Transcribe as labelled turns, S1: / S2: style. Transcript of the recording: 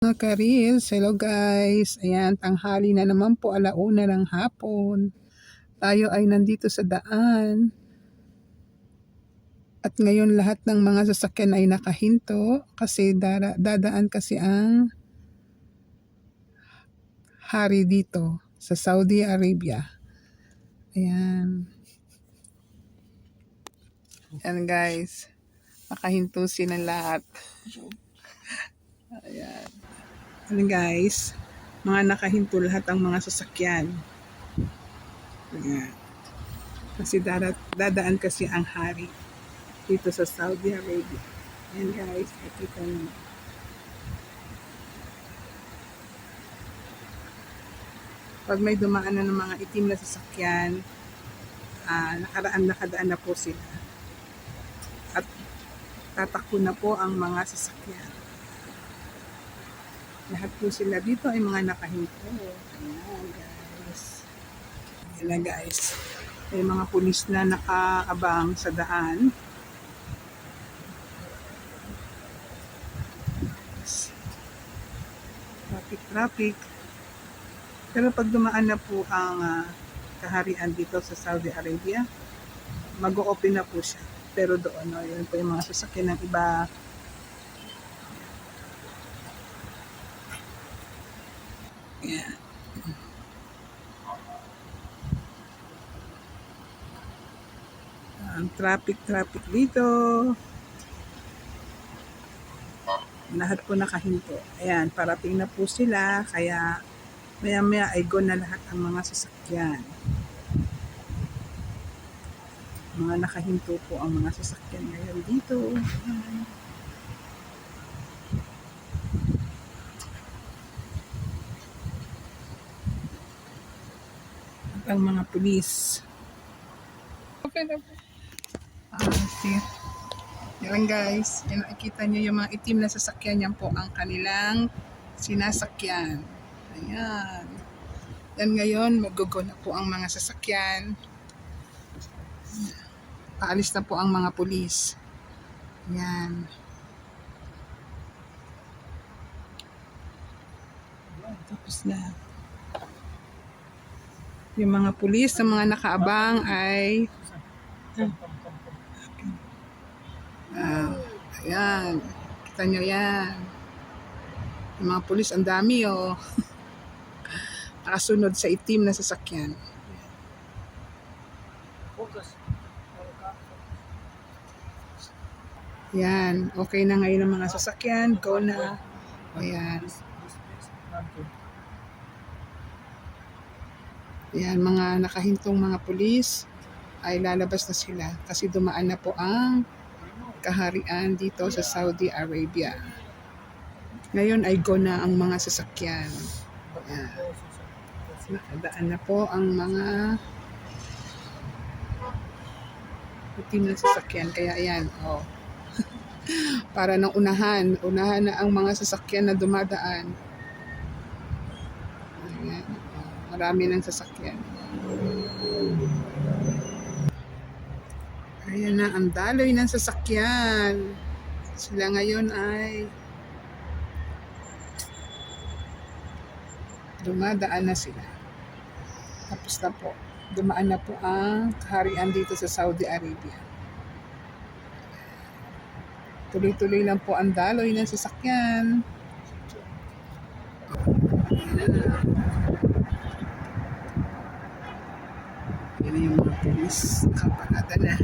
S1: Mga ka-reels, hello guys. Ayan, tanghali na naman po, 1:00 ng hapon. Tayo ay nandito sa daan. At ngayon lahat ng mga sasakyan ay nakahinto kasi dadaan kasi ang hari dito sa Saudi Arabia. Ayan. Ayan guys, nakahinto silang lahat. Ayan. Ayan guys, mga nakahinto lahat ang mga sasakyan. Ayan. Kasi dadaan kasi ang hari dito sa Saudi Arabia. Ayan guys, nakita nyo. Pag may dumaan na ng mga itim na sasakyan, nakadaan na po sila. At tatakbo na po ang mga sasakyan. Lahat po sila dito ay mga nakahinto. Ayan guys. Ayan guys. May mga pulis na nakaabang sa daan. Traffic. Pero pag dumaan na po ang kaharian dito sa Saudi Arabia, mag-o-open na po siya. Pero doon, yun po yung mga sasakyan ng iba. Yan. Ang traffic dito. Lahat po nakahinto. Ayan, parating na po sila. Kaya maya ay go na lahat ang mga sasakyan. Mga nakahinto po ang mga sasakyan ngayon dito. Ayan. At ang mga pulis. Okay na po. See. Yan guys, yan, nakikita nyo yung mga itim na sasakyan, yan po ang kanilang sinasakyan. Ayan. Yan ngayon, mag-go na po ang mga sasakyan. Paalis na po ang mga pulis. Ayan. Tapos na. Yung mga pulis sa mga nakaabang ay ayan, kita nyo yan. Yung mga pulis, ang dami nakasunod sa itim na sasakyan. Yan, okay na ngayon ang mga sasakyan. Go na. Ayan. Ayan, mga nakahintong mga pulis ay lalabas na sila kasi dumaan na po ang kaharian dito sa Saudi Arabia. Ngayon ay go na ang mga sasakyan. Ayan. Nakadaan na po ang mga itim na sasakyan. Kaya ayan, para nang unahan na ang mga sasakyan na dumadaan. Ayan. Marami ng sasakyan. Ayan na, ang daloy ng sasakyan. Sila ngayon ay dumadaan na sila. Tapos na po. Dumaan na po ang kaharian dito sa Saudi Arabia. Tuloy-tuloy lang po ang daloy ng sasakyan. Yan yung mga pulis. Nakaparada na.